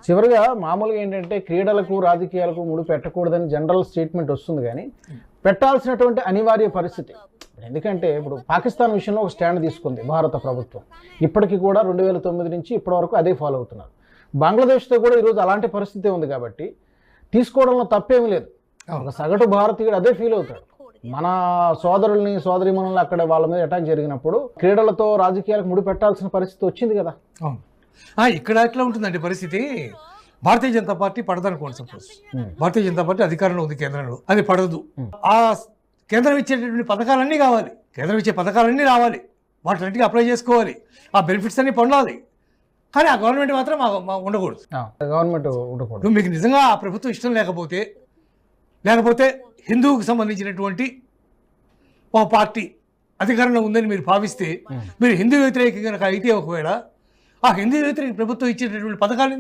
చివరిగా మామూలుగా ఏంటంటే క్రీడలకు రాజకీయాలకు ముడి పెట్టకూడదని జనరల్ స్టేట్మెంట్ వస్తుంది, కానీ పెట్టాల్సినటువంటి అనివార్య పరిస్థితి. ఎందుకంటే ఇప్పుడు పాకిస్తాన్ విషయంలో ఒక స్టాండ్ తీసుకుంది భారత ప్రభుత్వం. ఇప్పటికీ కూడా 2009 నుంచి ఇప్పటి వరకు అదే ఫాలో అవుతున్నారు. బంగ్లాదేశ్తో కూడా ఈరోజు అలాంటి పరిస్థితి ఉంది కాబట్టి తీసుకోవడంలో తప్పేమీ లేదు. ఒక సగటు భారతీయుడు అదే ఫీల్ అవుతాడు. మన సోదరుల్ని సోదరిమణుల్ని అక్కడ వాళ్ళ మీద అటాక్ జరిగినప్పుడు క్రీడలతో రాజకీయాలకు ముడి పెట్టాల్సిన పరిస్థితి వచ్చింది కదా. ఇక్కడ ఎట్లా ఉంటుందండి పరిస్థితి? Bharatiya Janata party పడదనుకోండి, suppose Bharatiya Janata party అధికారంలో ఉంది కేంద్రంలో, అది పడదు. ఆ కేంద్రం ఇచ్చేటటువంటి పథకాలన్నీ కావాలి, కేంద్రం ఇచ్చే పథకాలన్నీ రావాలి, వాటికి అప్లై చేసుకోవాలి, ఆ బెనిఫిట్స్ అన్ని పొందాలి. కానీ ఆ గవర్నమెంట్ మాత్రం ఉండకూడదు. గవర్నమెంట్ ఉండకూడదు. మీకు నిజంగా ఆ ప్రభుత్వం ఇష్టం లేకపోతే హిందువుకు సంబంధించినటువంటి ఒక పార్టీ అధికారంలో ఉందని మీరు భావిస్తే, మీరు హిందూ వ్యతిరేక కనుక అయితే ఒకవేళ ఆ హిందూ వ్యతిరేక ప్రభుత్వం ఇచ్చేటటువంటి పథకాలు